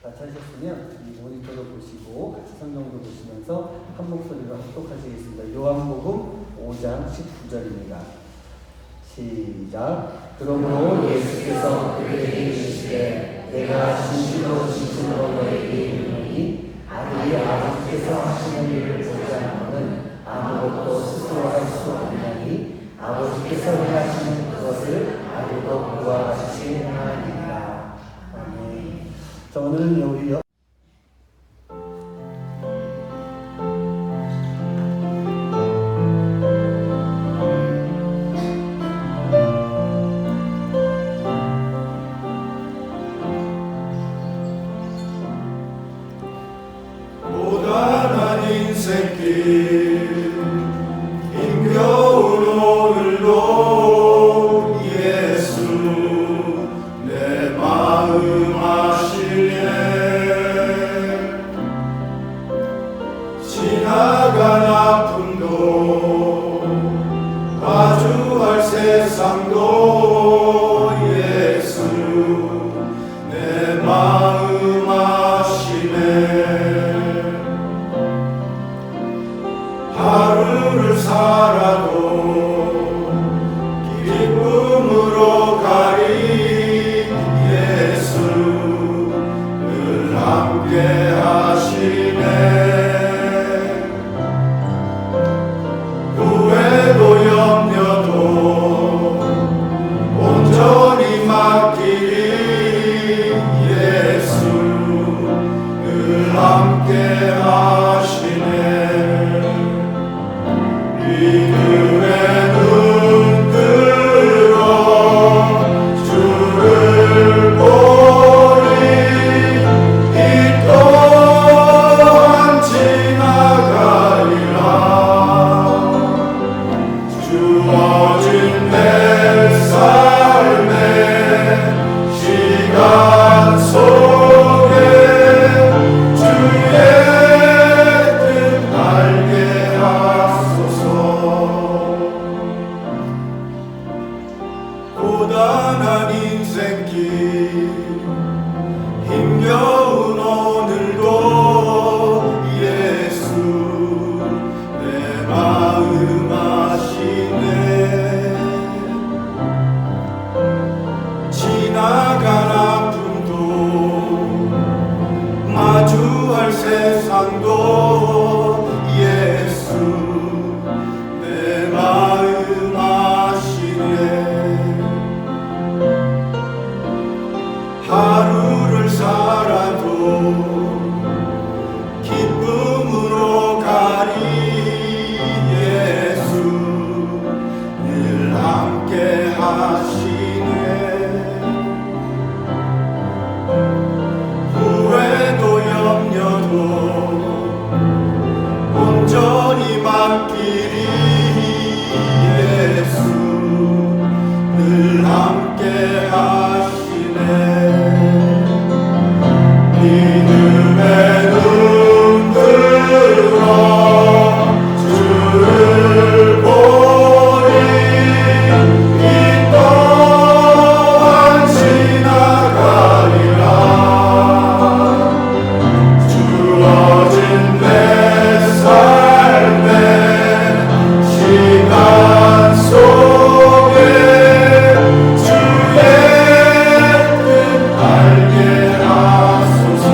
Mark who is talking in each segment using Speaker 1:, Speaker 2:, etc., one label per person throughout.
Speaker 1: 다 찾으셨으면 이 모니터도 보시고 같이 성경도 보시면서 한 목소리로 합독하시겠습니다. 요한복음 5장 19절입니다. 시작. 그러므로 예수께서 그들에게 이르시되 내가 진실로 너희에게 이르노니 아들이 아버지께서 하시는 일을 보지 않고는 아무것도 스스로 할 수 없나니 아버지께서 행하시는 그것을 아들도 그와 같이 행하리라. 아멘. 자, 오늘은 우리
Speaker 2: 고단한 인생길 힘겨운 오늘도 예수 내 마음 아시네. 지나간 아픔도 마주할 세상도 예수 내 마음 아시네. 하루를 살아도 기쁨으로 가리 예수 늘 함께 하시네. 후회도 염려도 온전히 맡기리 예수 늘 함께 하시네. 믿음의 눈 뜨러 주를 보리. 이 또한 지나가리라. 주어진 내 삶의 시간 속에 주의 뜻 알게 하소서. 고단한 인생길 힘겨운 오늘도 예수 내 마음 아시네. 지나간 아픔도 마주할 세상도 예수 내 마음 아시네. 하루를 살아도 기쁨으로 가리 예수 늘 함께 하시네. 후회도 염려도 온전히 맡기리 예수 늘 함께 하시네. 믿음의 눈 들어 주를 보리. 이 또한 지나가리라. 주어진 내 삶의 시간 속에 주의 뜻 알게 하소서.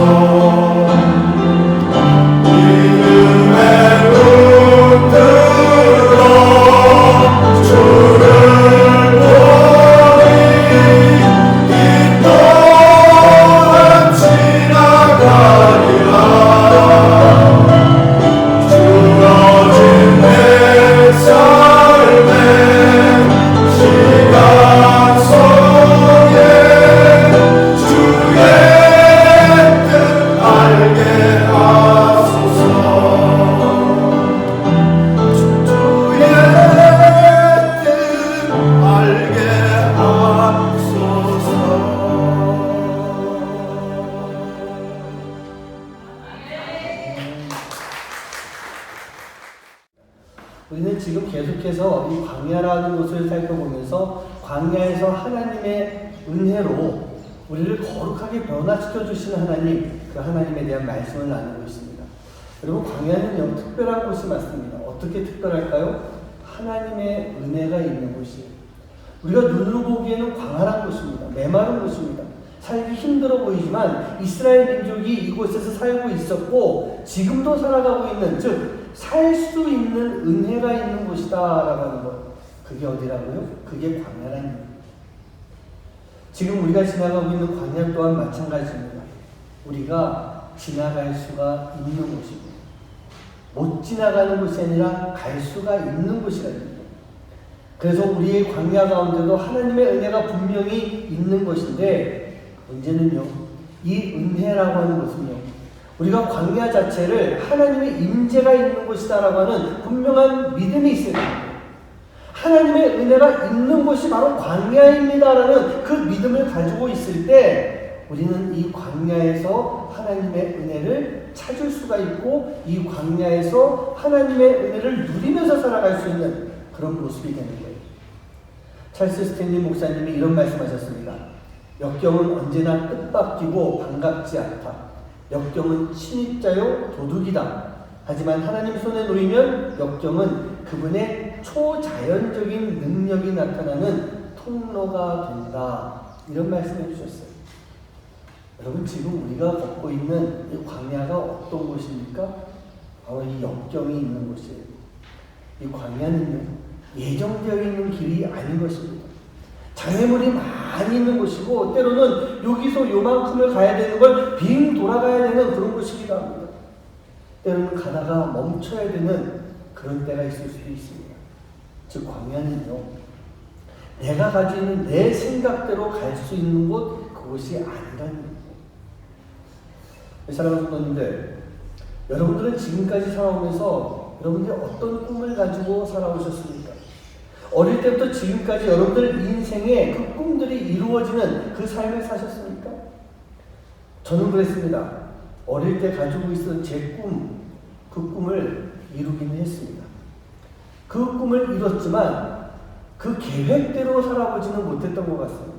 Speaker 2: 믿음의 눈 들어 주를 보리. 이 또한 지나가리라. 주어진 내 삶의 시간 속에 주의 뜻 알게 하소서. 주의 뜻 알게 하소서.
Speaker 1: 우리는 지금 계속해서 이 광야라는 곳을 살펴보면서 광야에서 하나님의 은혜로
Speaker 3: 우리를 거룩하게 변화시켜 주시는 하나님, 그 하나님에 대한 말씀을 나누고 있습니다. 여러분, 광야는요, 특별한 곳이 맞습니다. 어떻게 특별할까요? 하나님의 은혜가 있는 곳이에요. 우리가 눈으로 보기에는 광활한 곳입니다. 메마른 곳입니다. 살기 힘들어 보이지만 이스라엘 민족이 이곳에서 살고 있었고 지금도 살아가고 있는, 즉 살 수 있는 은혜가 있는 곳이다라고 하는 것. 그게 어디라고요? 그게 광야라는 겁니다. 지금 우리가 지나가고 있는 광야 또한 마찬가지입니다. 우리가 지나갈 수가 있는 곳이고 못 지나가는 곳이 아니라 갈 수가 있는 곳이라는 거예요. 그래서 우리의 광야 가운데도 하나님의 은혜가 분명히 있는 것인데, 문제는요, 이 은혜라고 하는 것은요, 우리가 광야 자체를 하나님의 임재가 있는 곳이다라고 하는 분명한 믿음이 있어야 됩니다. 하나님의 은혜가 있는 곳이 바로 광야입니다라는 그 믿음을 가지고 있을 때 우리는 이 광야에서 하나님의 은혜를 찾을 수가 있고 이 광야에서 하나님의 은혜를 누리면서 살아갈 수 있는 그런 모습이 되는 거예요. 찰스 스탠리 목사님이 이런 말씀하셨습니다. 역경은 언제나 뜻밖이고 반갑지 않다. 역경은 침입자요 도둑이다. 하지만 하나님 손에 놓이면 역경은 그분의 초자연적인 능력이 나타나는 통로가 된다. 이런 말씀해 주셨어요. 여러분, 지금 우리가 걷고 있는 이 광야가 어떤 곳입니까? 바로 이 역경이 있는 곳이에요. 이 광야는요, 예정되어 있는 길이 아닌 것입니다. 장애물이 많이 있는 곳이고 때로는 여기서 요만큼을 가야 되는 걸 빙 돌아가야 되는 그런 곳이기도 합니다. 때로는 가다가 멈춰야 되는 그런 때가 있을 수도 있습니다. 즉 광야는요, 내가 가지고 있는 내 생각대로 갈 수 있는 곳, 그곳이 아니라는 거예요. 사랑하는 성도님들, 여러분들은 지금까지 살아오면서 여러분들이 어떤 꿈을 가지고 살아오셨습니까? 어릴 때부터 지금까지 여러분들 인생에 그 꿈들이 이루어지는 그 삶을 사셨습니까? 저는 그랬습니다. 어릴 때 가지고 있었던 제 꿈, 그 꿈을 이루기는 했습니다. 그 꿈을 이뤘지만 그 계획대로 살아보지는 못했던 것 같습니다.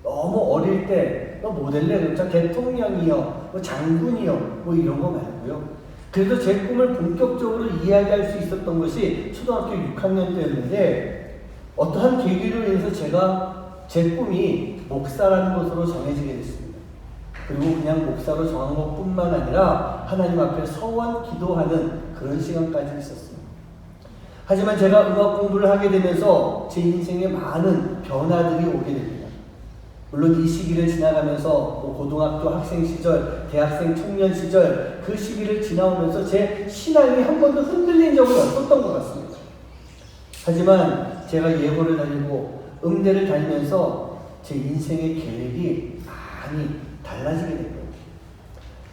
Speaker 3: 너무 어릴 때 모델래, 대통령이요, 장군이요, 이런 거 말고요. 그래도 제 꿈을 본격적으로 이야기할 수 있었던 것이 초등학교 6학년 때였는데, 어떠한 계기로 인해서 제가 제 꿈이 목사라는 것으로 정해지게 됐습니다. 그리고 그냥 목사로 정한 것뿐만 아니라 하나님 앞에 서원 기도하는 그런 시간까지 있었습니다. 하지만 제가 음악 공부를 하게 되면서 제 인생에 많은 변화들이 오게 됩니다. 물론 이 시기를 지나가면서 고등학교 학생 시절, 대학생 청년 시절 그 시기를 지나오면서 제 신앙이 한 번도 흔들린 적은 없었던 것 같습니다. 하지만 제가 예고를 다니고 음대를 다니면서 제 인생의 계획이 많이 달라지게 된 거예요.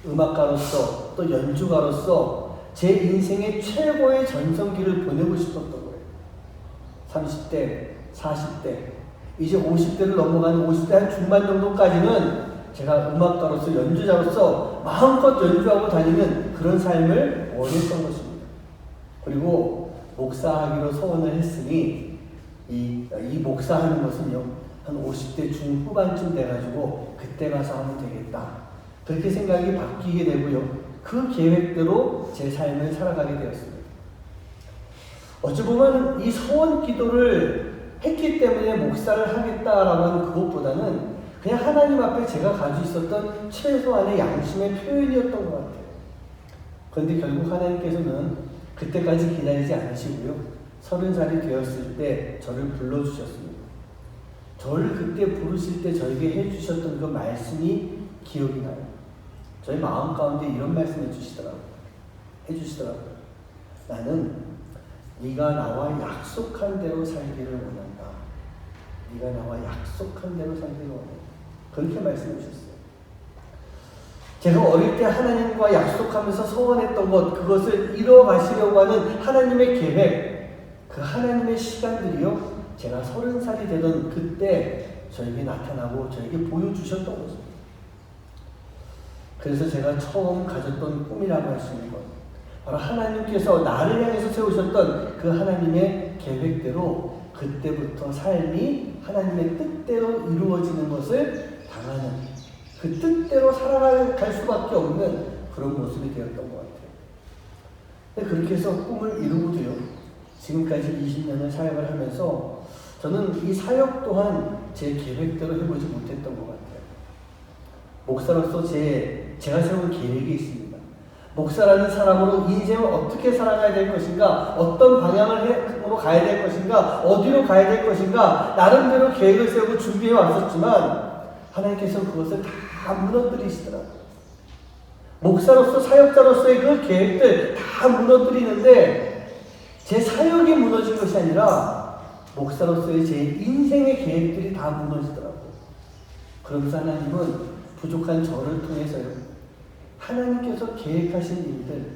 Speaker 3: 음악가로서 또 연주가로서 제 인생의 최고의 전성기를 보내고 싶었던 거예요. 30대, 40대, 이제 50대를 넘어가는 50대 한 중반 정도까지는 제가 음악가로서 연주자로서 마음껏 연주하고 다니는 그런 삶을 원했던 것입니다. 그리고 목사하기로 소원을 했으니 이 목사하는 것은요, 한 50대 중후반쯤 돼가지고 그때 가서 하면 되겠다. 그렇게 생각이 바뀌게 되고요. 그 계획대로 제 삶을 살아가게 되었습니다. 어찌 보면 이 소원 기도를 했기 때문에 목사를 하겠다라고 하는 그것보다는 그냥 하나님 앞에 제가 가지고 있었던 최소한의 양심의 표현이었던 것 같아요. 그런데 결국 하나님께서는 그때까지 기다리지 않으시고요. 30살이 되었을 때 저를 불러주셨습니다. 저를 그때 부르실 때 저에게 해주셨던 그 말씀이 기억이 나요. 저희 마음 가운데 이런 말씀 해주시더라고요. 나는 네가 나와 약속한 대로 살기를 원한다. 네가 나와 약속한 대로 살기를 원한다. 그렇게 말씀해 주셨어요. 제가 어릴 때 하나님과 약속하면서 소원했던 것, 그것을 이뤄가시려고 하는 하나님의 계획, 그 하나님의 시간들이요, 제가 30살이 되던 그때 저에게 나타나고 저에게 보여주셨던 것입니다. 그래서 제가 처음 가졌던 꿈이라고 할 수 있는 것, 바로 하나님께서 나를 향해서 세우셨던 그 하나님의 계획대로 그때부터 삶이 하나님의 뜻대로 이루어지는 것을 당하는 그 뜻대로 살아갈 수밖에 없는 그런 모습이 되었던 것 같아요. 근데 그렇게 해서 꿈을 이루고도요, 지금까지 20년을 사역을 하면서 저는 이 사역 또한 제 계획대로 해보지 못했던 것 같아요. 목사로서 제가 세운 계획이 있습니다. 목사라는 사람으로 인생을 어떻게 살아가야 될 것인가, 어떤 방향으로 가야 될 것인가, 어디로 가야 될 것인가, 나름대로 계획을 세우고 준비해 왔었지만 하나님께서 그것을 다 무너뜨리시더라고요. 목사로서, 사역자로서의 그 계획들 다 무너뜨리는데 제 사역이 무너진 것이 아니라 목사로서의 제 인생의 계획들이 다 무너지더라고요. 그러면서 하나님은 부족한 저를 통해서요, 하나님께서 계획하신 일들,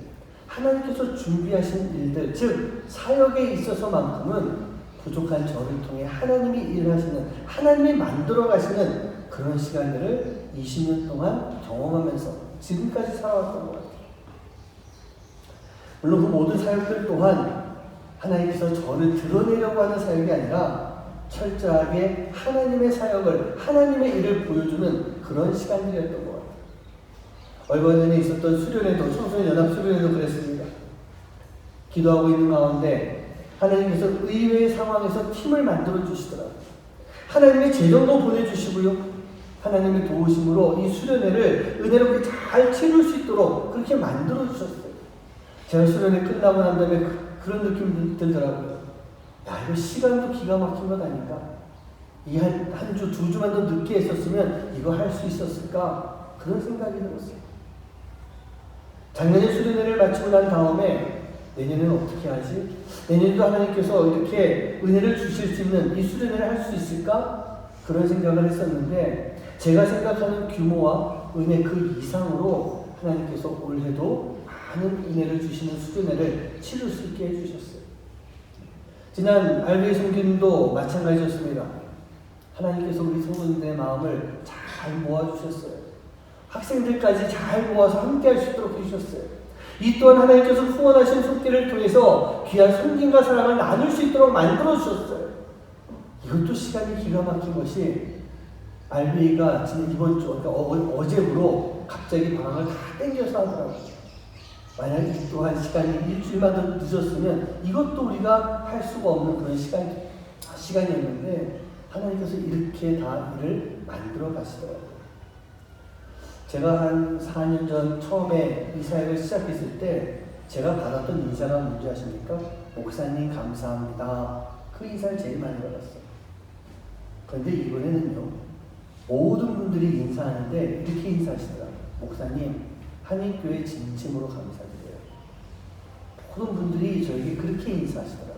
Speaker 3: 하나님께서 준비하신 일들, 즉 사역에 있어서만큼은 부족한 저를 통해 하나님이 일하시는, 하나님이 만들어 가시는 그런 시간들을 20년 동안 경험하면서 지금까지 살아왔던 것 같아요. 물론 그 모든 사역들 또한 하나님께서 저를 드러내려고 하는 사역이 아니라 철저하게 하나님의 사역을, 하나님의 일을 보여주는 그런 시간들이었던 것 같아요. 얼마 전에 있었던 수련회도, 청소년 연합 수련회도 그랬습니다. 기도하고 있는 가운데 하나님께서 의외의 상황에서 팀을 만들어 주시더라고요. 하나님의 재정도 보내주시고요, 하나님의 도우심으로 이 수련회를 은혜롭게 잘 치룰 수 있도록 그렇게 만들어 주셨어요. 제가 수련회 끝나고 난 다음에 그런 느낌이 들더라고요. 야, 이거 시간도 기가 막힌 것 아닌가? 이 한 주, 두 주만 더 늦게 했었으면 이거 할 수 있었을까? 그런 생각이 들었어요. 작년에 수련회를 마치고 난 다음에 내년에는 어떻게 하지? 내년에도 하나님께서 이렇게 은혜를 주실 수 있는 이 수련회를 할 수 있을까? 그런 생각을 했었는데 제가 생각하는 규모와 은혜 그 이상으로 하나님께서 올해도 많은 은혜를 주시는 수련회를 치를 수 있게 해주셨어요. 지난 RBA 성교님도 마찬가지였습니다. 하나님께서 우리 성도님들의 마음을 잘 모아주셨어요. 학생들까지 잘 모아서 함께 할 수 있도록 해주셨어요. 이 또한 하나님께서 후원하신 손길을 통해서 귀한 섬김과 사랑을 나눌 수 있도록 만들어주셨어요. 이것도 시간이 기가 막힌 것이 RBA가 지난 이번 주, 그러니까 어제부로 갑자기 방학을 다 땡겨서 하더라고요. 만약 이 또한 시간이 일주일만 더 늦었으면 이것도 우리가 할 수가 없는 그런 시간이었는데 하나님께서 이렇게 다 일을 만들어 가시더라고요. 제가 한 4년 전 처음에 이 사역을 시작했을 때 제가 받았던 인사가 뭔지 아십니까? 목사님 감사합니다. 그 인사를 제일 많이 받았어요. 그런데 이번에는요, 모든 분들이 인사하는데 이렇게 인사하시더라고요. 목사님, 한인교회 진심으로 감사드려요. 모든 분들이 저에게 그렇게 인사하시더라고요.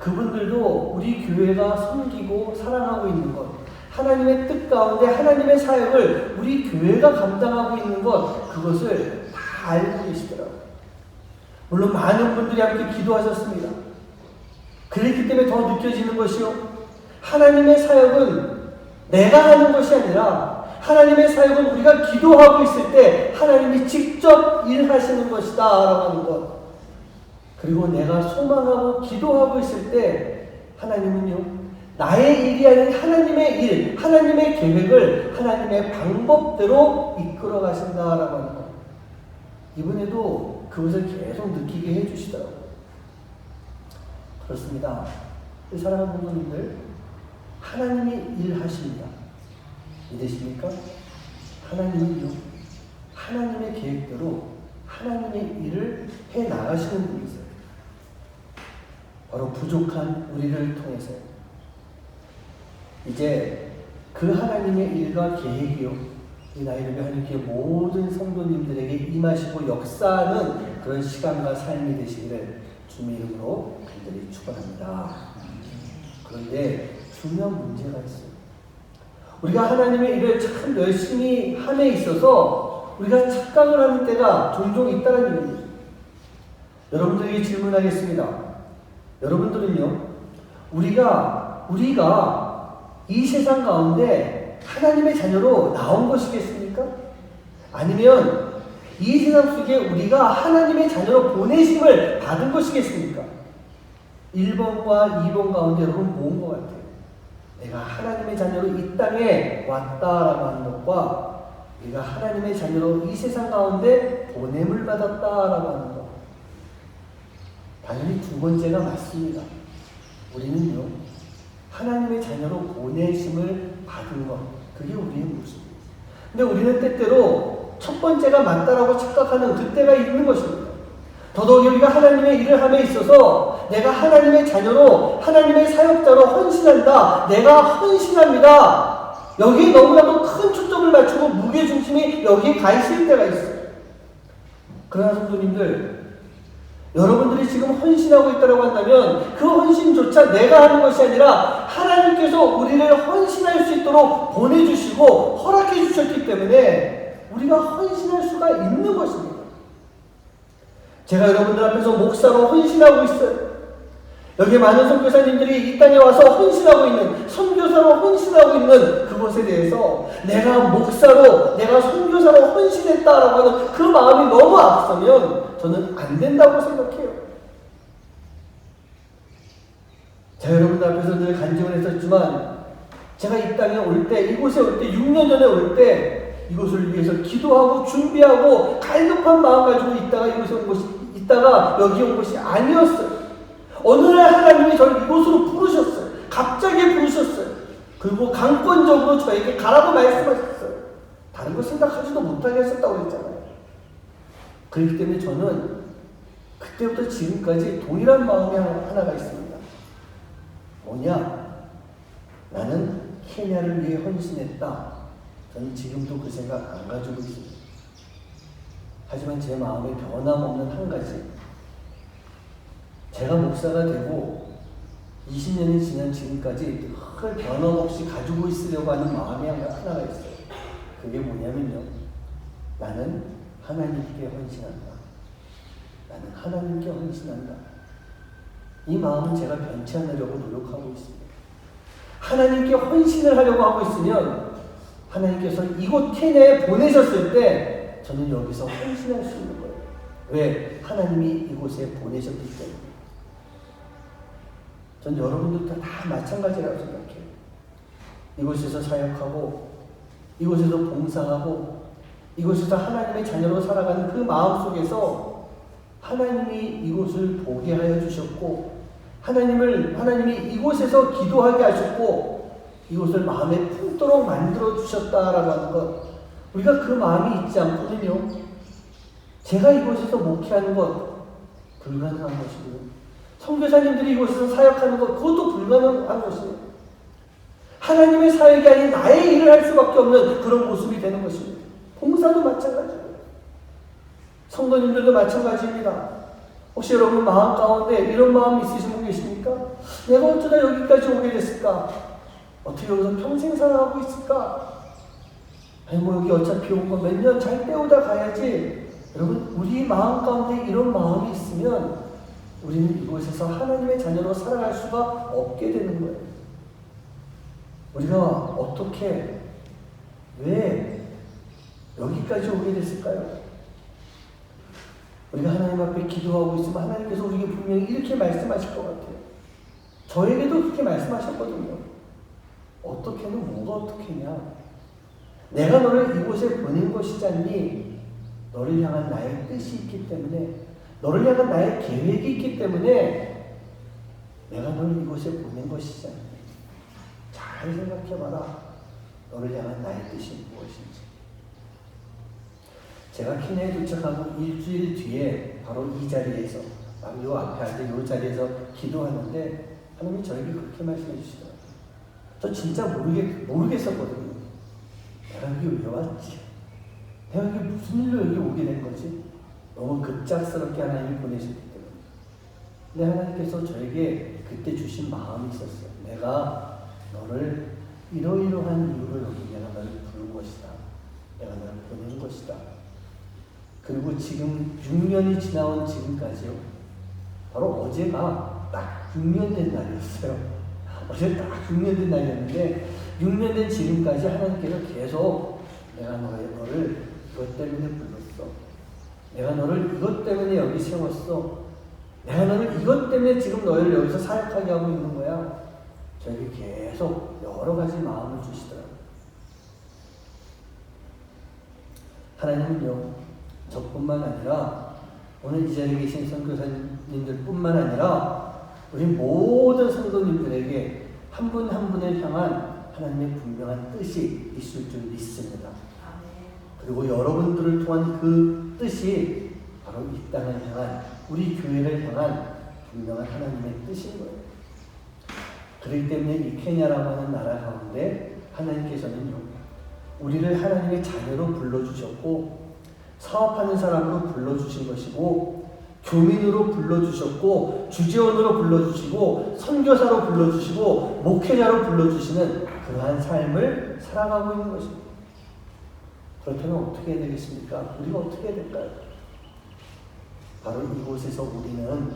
Speaker 3: 그분들도 우리 교회가 섬기고 사랑하고 있는 것, 하나님의 뜻 가운데 하나님의 사역을 우리 교회가 감당하고 있는 것, 그것을 다 알고 계시더라고요. 물론 많은 분들이 함께 기도하셨습니다. 그랬기 때문에 더 느껴지는 것이요, 하나님의 사역은 내가 하는 것이 아니라 하나님의 사역은 우리가 기도하고 있을 때 하나님이 직접 일하시는 것이다 라고 하는 것. 그리고 내가 소망하고 기도하고 있을 때 하나님은요, 나의 일이 아닌 하나님의 일, 하나님의 계획을 하나님의 방법대로 이끌어 가신다라고 하는 것. 이번에도 그것을 계속 느끼게 해주시더라고요. 그렇습니다. 사랑하는 성도님들, 하나님이 일하십니다. 믿으십니까? 하나님은요, 하나님의 계획대로 하나님의 일을 해 나가시는 분이세요. 바로 부족한 우리를 통해서 이제 그 하나님의 일과 계획이요, 이 나이름의 하나님께 모든 성도님들에게 임하시고 역사하는 그런 시간과 삶이 되시기를 주님의 이름으로 간절히 축원합니다. 그런데 중요한 문제가 있어요. 우리가 하나님의 일을 참 열심히 함에 있어서 우리가 착각을 하는 때가 종종 있다는 얘기입니다. 여러분들에게 질문하겠습니다. 여러분들은요, 우리가 이 세상 가운데 하나님의 자녀로 나온 것이겠습니까? 아니면 이 세상 속에 우리가 하나님의 자녀로 보내심을 받은 것이겠습니까? 1번과 2번 가운데 여러분 모은 것 같아요. 내가 하나님의 자녀로 이 땅에 왔다라고 하는 것과 우리가 하나님의 자녀로 이 세상 가운데 보냄을 받았다라고 하는 것. 당연히 두 번째가 맞습니다. 우리는요, 하나님의 자녀로 보내심을 받은 것, 그게 우리의 모습입니다. 근데 우리는 때때로 첫 번째가 맞다라고 착각하는 그때가 있는 것입니다. 더더욱 우리가 하나님의 일을 함에 있어서 내가 하나님의 자녀로 하나님의 사역자로 헌신한다. 내가 헌신합니다. 여기에 너무나도 큰 초점을 맞추고 무게중심이 여기에 가 있을 때가 있어요. 그러나 성도님들, 여러분들이 지금 헌신하고 있다고 한다면 그 헌신조차 내가 하는 것이 아니라 하나님께서 우리를 헌신할 수 있도록 보내주시고 허락해 주셨기 때문에 우리가 헌신할 수가 있는 것입니다. 제가 여러분들 앞에서 목사로 헌신하고 있어요. 여기 많은 선교사님들이 이 땅에 와서 헌신하고 있는, 선교사로 헌신하고 있는 그것에 대해서 내가 목사로, 내가 선교사로 헌신했다라고 하는 그 마음이 너무 앞서면 저는 안 된다고 생각해요. 제가 여러분들 앞에서 늘 간증을 했었지만 제가 이 땅에 올 때, 이곳에 올 때, 6년 전에 올 때 이곳을 위해서 기도하고 준비하고 갈급한 마음 가지고 있다가 여기 온 것이 아니었어요. 어느 날 하나님이 저를 이곳으로 부르셨어요. 갑자기 부르셨어요. 그리고 강권적으로 저에게 가라고 말씀하셨어요. 다른 거 생각하지도 못하게 하셨다고 했잖아요. 그렇기 때문에 저는 그때부터 지금까지 동일한 마음이 하나가 있습니다. 뭐냐? 나는 케냐를 위해 헌신했다. 저는 지금도 그 생각 안 가지고 있습니다. 하지만 제 마음에 변함없는 한 가지, 제가 목사가 되고 20년이 지난 지금까지 늘 변함없이 가지고 있으려고 하는 마음이 하나가 있어요. 그게 뭐냐면요, 나는 하나님께 헌신한다. 나는 하나님께 헌신한다. 이 마음은 제가 변치 않으려고 노력하고 있습니다. 하나님께 헌신을 하려고 하고 있으면 하나님께서 이곳 케냐에 보내셨을 때 저는 여기서 헌신할 수 있는 거예요. 왜? 하나님이 이곳에 보내셨기 때문에. 전 여러분들도 다 마찬가지라고 생각해요. 이곳에서 사역하고, 이곳에서 봉사하고, 이곳에서 하나님의 자녀로 살아가는 그 마음 속에서 하나님이 이곳을 보게 하여 주셨고, 하나님이 이곳에서 기도하게 하셨고, 이곳을 마음에 품도록 만들어 주셨다라고 하는 것, 우리가 그 마음이 있지 않거든요. 제가 이곳에서 목회하는 것 불가능한 것이고요. 선교사님들이 이곳에서 사역하는 것, 그것도 불가능한 것이에요. 하나님의 사역이 아닌 나의 일을 할 수밖에 없는 그런 모습이 되는 것입니다. 봉사도 마찬가지예요. 성도님들도 마찬가지입니다. 혹시 여러분 마음 가운데 이런 마음 있으신 분 계십니까? 내가 어쩌다 여기까지 오게 됐을까? 어떻게 여기서 평생 살아가고 있을까? 아니 뭐 여기 어차피 온 거 몇 년 잘 때우다 가야지. 여러분, 우리 마음 가운데 이런 마음이 있으면 우리는 이곳에서 하나님의 자녀로 살아갈 수가 없게 되는 거예요. 우리가 어떻게, 왜 여기까지 오게 됐을까요? 우리가 하나님 앞에 기도하고 있으면 하나님께서 우리에게 분명히 이렇게 말씀하실 것 같아요. 저에게도 그렇게 말씀하셨거든요. 어떻게는 뭐가 어떻게냐? 내가 너를 이곳에 보낸 것이지 않니? 너를 향한 나의 뜻이 있기 때문에, 너를 향한 나의 계획이 있기 때문에 내가 너를 이곳에 보낸 것이지 않니? 잘 생각해봐라. 너를 향한 나의 뜻이 무엇인지. 제가 케냐에 도착하고 일주일 뒤에 바로 이 자리에서, 바로 요 앞에 앉아 요 자리에서 기도하는데 하나님이 저에게 그렇게 말씀해 주시더라고요. 저 진짜 모르겠었거든요. 내가 여기 왜 왔지? 내가 여기 무슨 일로 여기 오게 된 거지? 너무 급작스럽게 하나님이 보내셨기 때문에. 근데 하나님께서 저에게 그때 주신 마음이 있었어요. 내가 너를 이러이러한 이유로 여기 내가 너를 부른 것이다. 내가 너를 보낸 것이다. 그리고 지금 6년이 지나온 지금까지요. 바로 어제가 딱 6년 된 날이었어요. 어제 딱 6년 된 날이었는데 6년 된 지금까지 하나님께서 계속 내가 너를 이것 때문에 불렀어. 내가 너를 이것 때문에 여기 세웠어. 내가 너를 이것 때문에 지금 너를 여기서 사역하게 하고 있는 거야. 저에게 계속 여러 가지 마음을 주시더라고요. 하나님은요, 저뿐만 아니라 오늘 이 자리에 계신 선교사님들 뿐만 아니라 우리 모든 성도님들에게 한 분 한 분을 향한 하나님의 분명한 뜻이 있을 줄 믿습니다. 그리고 여러분들을 통한 그 뜻이 바로 이 땅을 향한, 우리 교회를 향한 분명한 하나님의 뜻인 거예요. 그렇기 때문에 이 케냐라고 하는 나라 가운데 하나님께서는요, 우리를 하나님의 자녀로 불러주셨고, 사업하는 사람으로 불러주신 것이고, 교민으로 불러주셨고, 주재원으로 불러주시고, 선교사로 불러주시고, 목회자로 불러주시는 그러한 삶을 살아가고 있는 것입니다. 그렇다면 어떻게 해야 되겠습니까? 우리가 어떻게 해야 될까요? 바로 이곳에서 우리는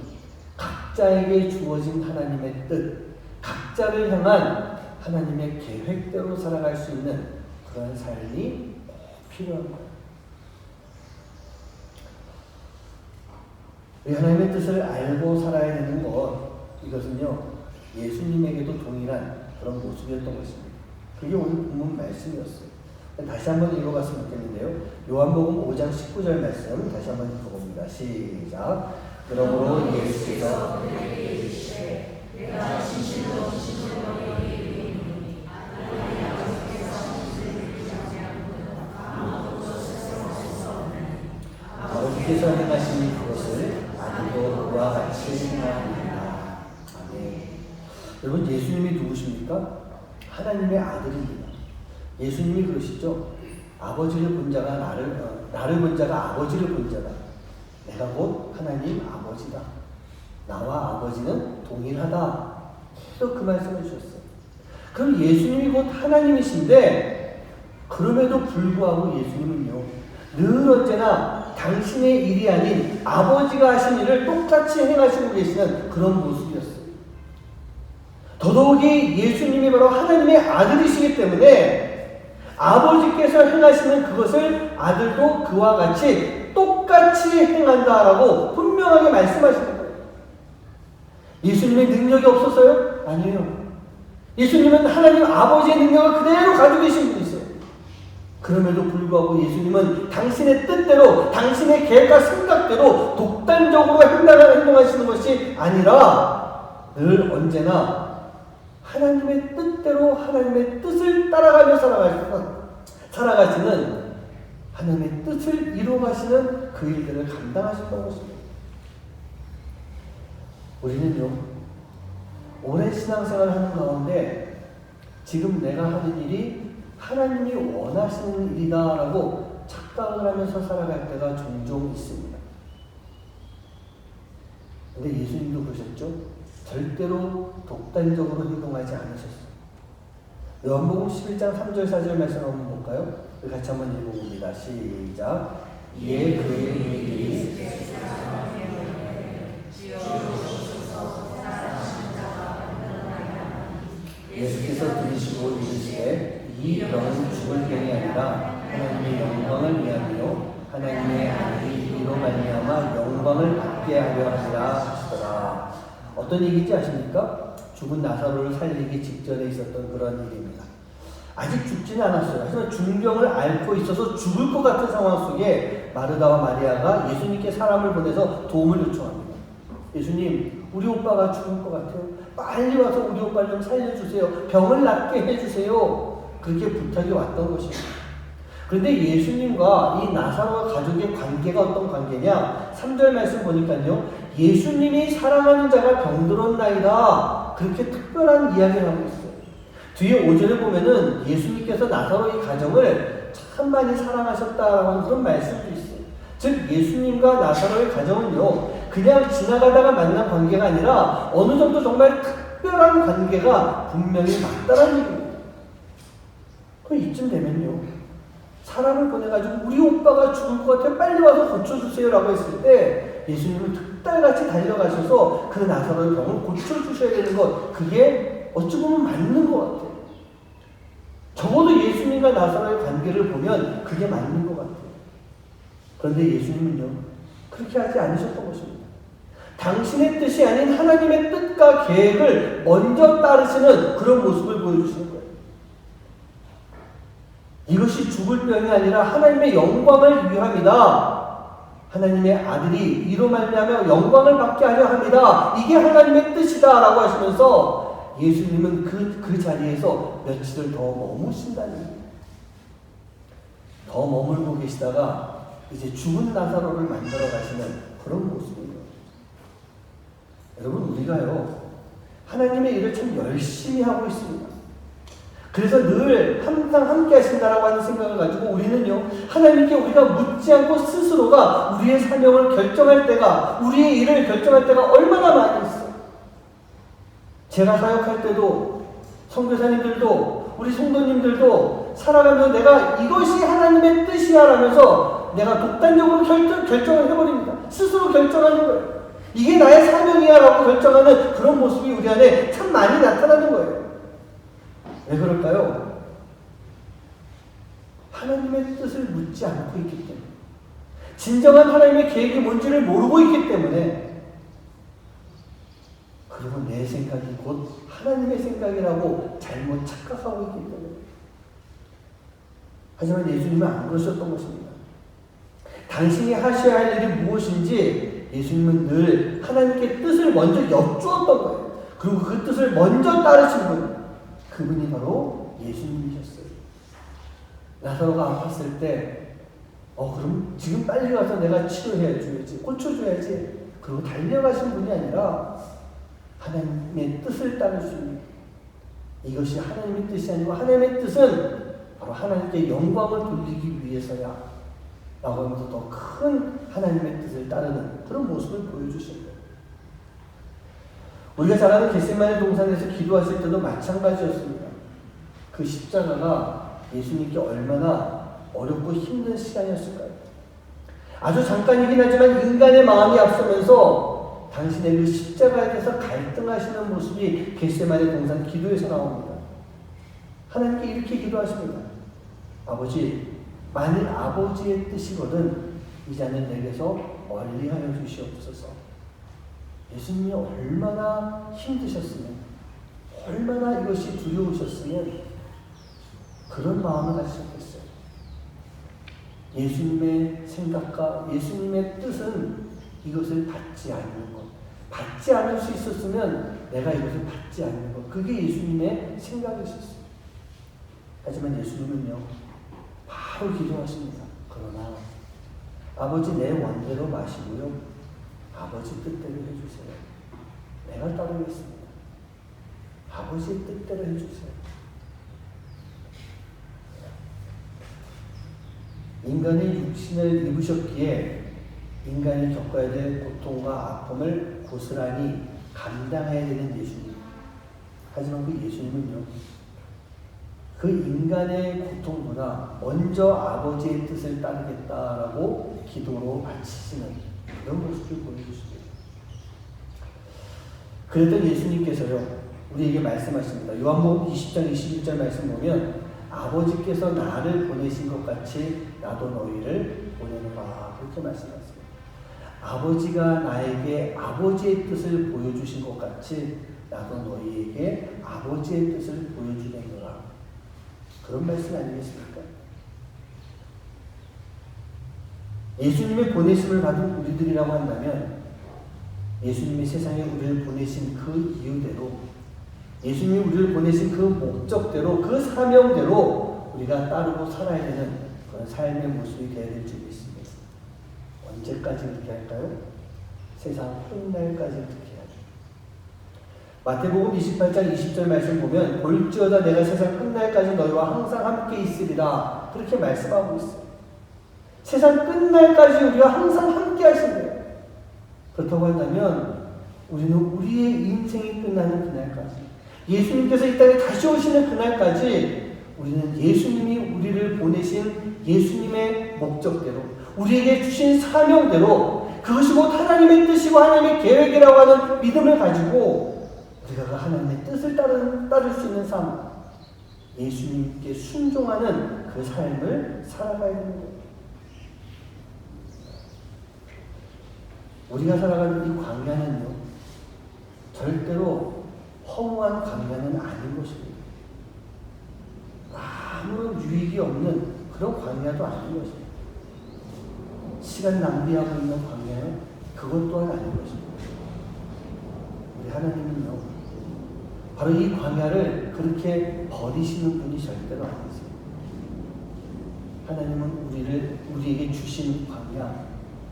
Speaker 3: 각자에게 주어진 하나님의 뜻, 각자를 향한 하나님의 계획대로 살아갈 수 있는 그런 삶이 꼭 필요한 거예요. 우리 하나님의 뜻을 알고 살아야 되는 것, 이것은요, 예수님에게도 동일한 그런 모습이었던 것입니다. 그게 오늘 본문 말씀이었어요. 다시 한번 읽어봤으면 좋겠는데요. 요한복음 5장 19절 말씀 다시 한번 읽어봅니다. 시작. 그러므로 예수께서 그들에게 이르시되 내가 진실로 진실로 너희에게 이르노니 하나님 아버지께서 무슨 일을 하지 아무것도 스스로 할 수 없느니 아버지께서 행하시니 그것을 아들도 그와 같이 행하리라. 아멘. 여러분, 예수님이 누구십니까? 하나님의 아들입니다. 예수님이 그러시죠. 아버지를 본 자가 나를 본 자가 아버지를 본 자다. 내가 곧 하나님 아버지다. 나와 아버지는 동일하다. 계속 그 말씀을 주셨어요. 그럼 예수님이 곧 하나님이신데, 그럼에도 불구하고 예수님은요, 늘 언제나 당신의 일이 아닌 아버지가 하신 일을 똑같이 행하시고 계시는 그런 모습이었어요. 더더욱이 예수님이 바로 하나님의 아들이시기 때문에 아버지께서 행하시는 그것을 아들도 그와 같이 똑같이 행한다라고 분명하게 말씀하시는 거예요. 예수님의 능력이 없었어요? 아니에요. 예수님은 하나님 아버지의 능력을 그대로 가지고 계신 분이세요. 그럼에도 불구하고 예수님은 당신의 뜻대로, 당신의 계획과 생각대로 독단적으로 행동하시는 것이 아니라 늘 언제나 하나님의 뜻대로 하나님의 뜻을 따라가며 살아가시는, 하나님의 뜻을 이루어가시는 그 일들을 감당하셨던 것입니다. 우리는요, 오랜 신앙생활을 하는 가운데 지금 내가 하는 일이 하나님이 원하시는 일이다라고 착각을 하면서 살아갈 때가 종종 있습니다. 근데 예수님도 그러셨죠? 절대로 독단적으로 행동하지 않으셨어요. 요한복음 11장 3절 4절 말씀 한번 볼까요? 같이 한번 읽어봅니다. 시작. 이에 그의 일들이 예수께서 들으시고 이르시되 이 병은 죽을 병이 아니라 하나님의 영광을 위함이요 하나님의 아들이 이로 말미암아 영광을 받게 하려 하시라 하시더라. 어떤 얘기인지 아십니까? 죽은 나사로를 살리기 직전에 있었던 그런 일입니다. 아직 죽지는 않았어요. 하지만 중병을 앓고 있어서 죽을 것 같은 상황 속에 마르다와 마리아가 예수님께 사람을 보내서 도움을 요청합니다. 예수님, 우리 오빠가 죽을 것 같아요. 빨리 와서 우리 오빠를 좀 살려주세요. 병을 낫게 해주세요. 그렇게 부탁이 왔던 것입니다. 그런데 예수님과 이 나사로와 가족의 관계가 어떤 관계냐? 3절 말씀 보니까요, 예수님이 사랑하는 자가 병들었나이다. 그렇게 특별한 이야기를 하고 있어요. 뒤에 5절에 보면은 예수님께서 나사로의 가정을 참 많이 사랑하셨다라고 하는 그런 말씀도 있어요. 즉 예수님과 나사로의 가정은요, 그냥 지나가다가 만난 관계가 아니라 어느 정도 정말 특별한 관계가 분명히 맞다라는 얘기입니다. 그럼 이쯤 되면요, 사람을 보내가지고 우리 오빠가 죽을 것 같아 빨리 와서 고쳐주세요 라고 했을 때 예수님은 특달같이 달려가셔서 그 나사로의 병을 고쳐주셔야 되는 것, 그게 어찌 보면 맞는 것 같아요. 적어도 예수님과 나사로의 관계를 보면 그게 맞는 것 같아요. 그런데 예수님은요, 그렇게 하지 않으셨던 것입니다. 당신의 뜻이 아닌 하나님의 뜻과 계획을 먼저 따르시는 그런 모습을 보여주시는 거예요. 이것이 죽을 병이 아니라 하나님의 영광을 위함이다. 하나님의 아들이 이로 말미암아 영광을 받게 하려 합니다. 이게 하나님의 뜻이다 라고 하시면서 예수님은 그 자리에서 며칠을 더 머무신다는 거예요. 더 머물고 계시다가 이제 죽은 나사로를 만들어 가시는 그런 모습이에요. 여러분, 우리가요 하나님의 일을 참 열심히 하고 있습니다. 그래서 늘 항상 함께 하신다라고 하는 생각을 가지고 우리는요 하나님께 우리가 묻지 않고 스스로가 우리의 사명을 결정할 때가, 우리의 일을 결정할 때가 얼마나 많이 있어요. 제가 사역할 때도, 선교사님들도, 우리 성도님들도 살아가면서 내가 이것이 하나님의 뜻이야 라면서 내가 독단적으로 결정을 해버립니다. 스스로 결정하는 거예요. 이게 나의 사명이야 라고 결정하는 그런 모습이 우리 안에 참 많이 나타나는 거예요. 왜 그럴까요? 하나님의 뜻을 묻지 않고 있기 때문에, 진정한 하나님의 계획이 뭔지를 모르고 있기 때문에, 그리고 내 생각이 곧 하나님의 생각이라고 잘못 착각하고 있기 때문에. 하지만 예수님은 안 그러셨던 것입니다. 당신이 하셔야 할 일이 무엇인지 예수님은 늘 하나님께 뜻을 먼저 여쭈었던 거예요. 그리고 그 뜻을 먼저 따르신 분, 그분이 바로 예수님이셨어요. 나사로가 아팠을 때 그럼 지금 빨리 가서 내가 치료해줘야지, 고쳐줘야지, 그리고 달려가신 분이 아니라 하나님의 뜻을 따를 수 있는, 이것이 하나님의 뜻이 아니고 하나님의 뜻은 바로 하나님께 영광을 돌리기 위해서야 라고 하면서 더 큰 하나님의 뜻을 따르는 그런 모습을 보여주신 거예요. 우리가 잘 아는 겟세마네 동산에서 기도하실 때도 마찬가지였습니다. 그 십자가가 예수님께 얼마나 어렵고 힘든 시간이었을까요? 아주 잠깐이긴 하지만 인간의 마음이 앞서면서 당신의 그 십자가에 대해서 갈등하시는 모습이 겟세마네 동산 기도에서 나옵니다. 하나님께 이렇게 기도하십니다. 아버지, 만일 아버지의 뜻이거든 이 잔을 내게서 멀리하여 주시옵소서. 예수님이 얼마나 힘드셨으면, 얼마나 이것이 두려우셨으면 그런 마음을 가지셨겠어요. 예수님의 생각과 예수님의 뜻은 이것을 받지 않는 것, 받지 않을 수 있었으면 내가 이것을 받지 않는 것, 그게 예수님의 생각이셨어요. 하지만 예수님은요 바로 기도하십니다. 그러나 아버지, 내 원대로 마시고요, 아버지 뜻대로 해주세요. 내가 따르겠습니다. 아버지의 뜻대로 해주세요. 인간의 육신을 입으셨기에 인간이 겪어야 될 고통과 아픔을 고스란히 감당해야 되는 예수님. 하지만 그 예수님은요, 그 인간의 고통보다 먼저 아버지의 뜻을 따르겠다라고 기도로 바치시는 그런 모습을 보여주십니다. 그랬던 예수님께서요 우리에게 말씀하십니다. 요한복음 20장 21절 말씀 보면 아버지께서 나를 보내신 것 같이 나도 너희를 보내노라, 그렇게 말씀하셨습니다. 아버지가 나에게 아버지의 뜻을 보여주신 것 같이 나도 너희에게 아버지의 뜻을 보여주겠노라, 그런 말씀 아니겠습니까? 예수님의 보내심을 받은 우리들이라고 한다면 예수님이 세상에 우리를 보내신 그 이유대로, 예수님이 우리를 보내신 그 목적대로, 그 사명대로 우리가 따르고 살아야 되는 그런 삶의 모습이 되어야 될 줄 믿습니다. 언제까지 그렇게 할까요? 세상 끝날까지 그렇게 해야죠. 마태복음 28장 20절 말씀 보면 볼지어다 내가 세상 끝날까지 너희와 항상 함께 있으리라, 그렇게 말씀하고 있어요. 세상 끝날까지 우리와 항상 함께 하신대요. 그렇다고 한다면 우리는 우리의 인생이 끝나는 그날까지, 예수님께서 이 땅에 다시 오시는 그날까지 우리는 예수님이 우리를 보내신 예수님의 목적대로, 우리에게 주신 사명대로, 그것이 곧 하나님의 뜻이고 하나님의 계획이라고 하는 믿음을 가지고 우리가 그 하나님의 뜻을 따를 수 있는 삶, 예수님께 순종하는 그 삶을 살아가야 되는 거예요. 우리가 살아가는 이 광야는요, 절대로 허무한 광야는 아닌 것입니다. 아무런 유익이 없는 그런 광야도 아닌 것입니다. 시간 낭비하고 있는 광야는 그것 또한 아닌 것입니다. 우리 하나님은요, 바로 이 광야를 그렇게 버리시는 분이 절대로 아니세요. 하나님은 우리에게 주신 광야,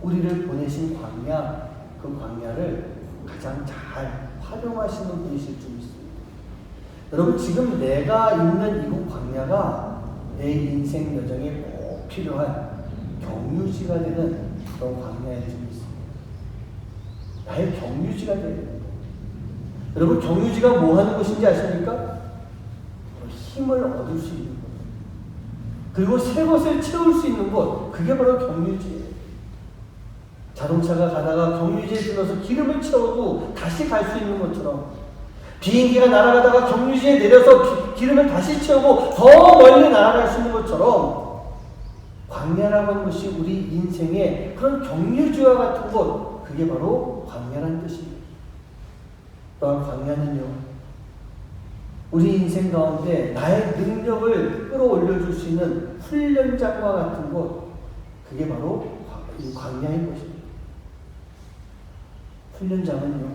Speaker 3: 우리를 보내신 광야, 그 광야를 가장 잘 활용하시는 분이실 줄 믿습니다. 여러분, 지금 내가 있는 이곳 광야가 내 인생 여정에 꼭 필요한 경유지가 되는 그런 광야일 줄 믿습니다. 나의 경유지가 되어야 됩니다. 여러분, 경유지가 뭐 하는 곳인지 아십니까? 힘을 얻을 수 있는 것. 그리고 새 것을 채울 수 있는 곳. 그게 바로 경유지예요. 자동차가 가다가 경유지에 들어서 기름을 채워도 다시 갈 수 있는 것처럼, 비행기가 날아가다가 경유지에 내려서 기름을 다시 채우고 더 멀리 날아갈 수 있는 것처럼, 광야라고 하는 것이 우리 인생의 그런 경유지와 같은 곳, 그게 바로 광야라는 뜻입니다. 또한 광야는요, 우리 인생 가운데 나의 능력을 끌어올려 줄 수 있는 훈련장과 같은 곳, 그게 바로 이 광야인 것입니다. 훈련장은요,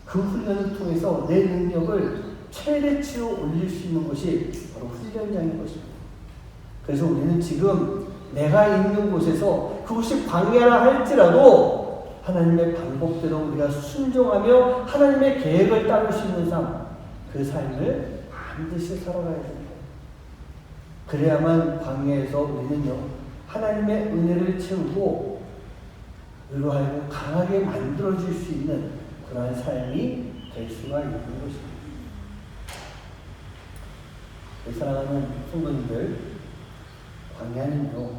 Speaker 3: 그 훈련을 통해서 내 능력을 최대치로 올릴 수 있는 것이 바로 훈련장인 것입니다. 그래서 우리는 지금 내가 있는 곳에서 그곳이 광야라 할지라도 하나님의 방법대로 우리가 순종하며 하나님의 계획을 따를 수 있는 삶, 그 삶을 반드시 살아가야 됩니다. 그래야만 광야에서 우리는요, 하나님의 은혜를 채우고 우리로 하여금 강하게 만들어줄 수 있는 그러한 삶이 될 수가 있는 것입니다. 사랑하는 성도님들, 광야는요,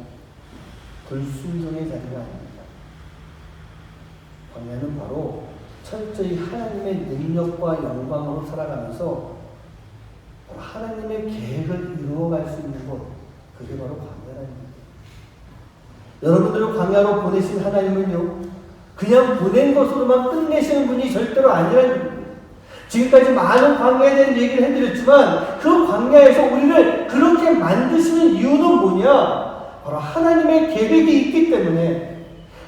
Speaker 3: 불순종의 자리가 아닙니다. 광야는 바로 철저히 하나님의 능력과 영광으로 살아가면서 하나님의 계획을 이루어갈 수 있는 곳, 그게 바로 광야입니다. 여러분들을 광야로 보내신 하나님은요, 그냥 보낸 것으로만 끝내시는 분이 절대로 아니라는 겁니다. 지금까지 많은 광야에 대한 얘기를 해드렸지만 그 광야에서 우리를 그렇게 만드시는 이유는 뭐냐? 바로 하나님의 계획이 있기 때문에,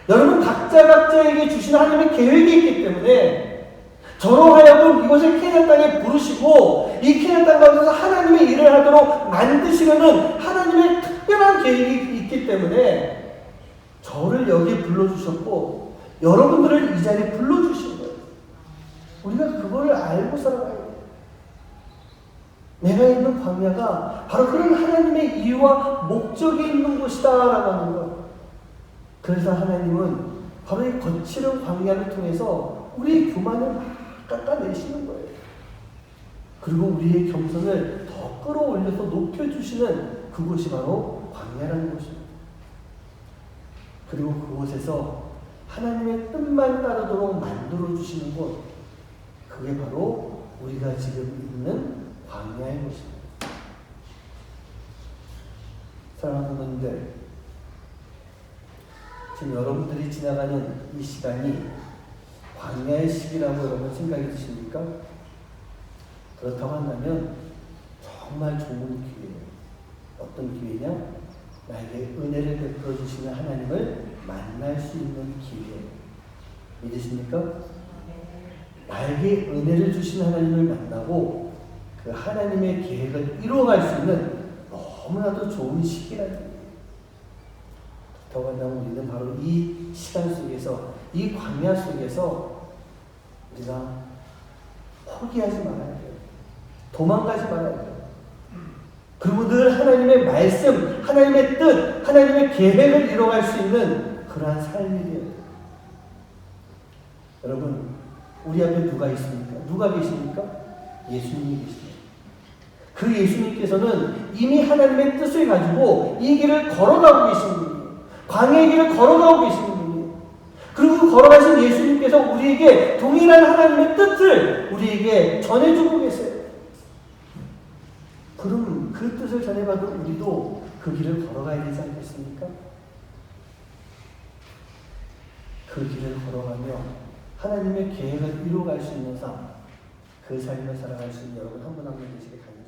Speaker 3: 여러분 각자에게 주신 하나님의 계획이 있기 때문에 저로 하여금 이곳을 캐나안 땅에 부르시고 이 캐나안 땅 가운데서 하나님의 일을 하도록 만드시려는 하나님의 특별한 계획이 있기 때문에 저를 여기에 불러주셨고 여러분들을 이 자리에 불러주신 거예요. 우리가 그거를 알고 살아가야 돼요. 내가 있는 광야가 바로 그런 하나님의 이유와 목적이 있는 곳이다라고 하는 것. 그래서 하나님은 바로 이 거칠은 광야를 통해서 우리의 교만을 막 깎아내시는 거예요. 그리고 우리의 겸손을 더 끌어올려서 높여주시는 그곳이 바로 광야라는 곳입니다. 그리고 그곳에서 하나님의 뜻만 따르도록 만들어주시는 곳, 그게 바로 우리가 지금 있는 광야의 곳입니다. 사랑하는 분들, 지금 여러분들이 지나가는 이 시간이 광야의 시기라고 여러분 생각이 드십니까? 그렇다고 한다면 정말 좋은 기회예요. 어떤 기회냐? 나에게 은혜를 베풀어 주시는 하나님을 만날 수 있는 기회예요. 믿으십니까? 나에게 은혜를 주신 하나님을 만나고 그 하나님의 계획을 이루어갈 수 있는 너무나도 좋은 시기라는 거예요. 그렇다고 한다면 우리는 바로 이 시간 속에서, 이 광야 속에서 우리가 포기하지 말아야 돼요. 도망가지 말아야 돼요. 그리고 늘 하나님의 말씀, 하나님의 뜻, 하나님의 계획을 이뤄갈 수 있는 그러한 삶이 돼요. 여러분, 우리 앞에 누가 있습니까? 누가 계십니까? 예수님이 계십니다. 그 예수님께서는 이미 하나님의 뜻을 가지고 이 길을 걸어가고 계신 분이에요. 광야의 길을 걸어가고 계신 분이에요. 그리고 그 걸어가신 예수님께서 우리에게 동일한 하나님의 뜻을 우리에게 전해주고 계세요. 그럼 그 뜻을 전해받은 우리도 그 길을 걸어가야 되지 않겠습니까? 그 길을 걸어가며 하나님의 계획을 이루어갈 수 있는 삶, 그 삶을 살아갈 수 있는 여러분 한 분 한 분 되시길 간절히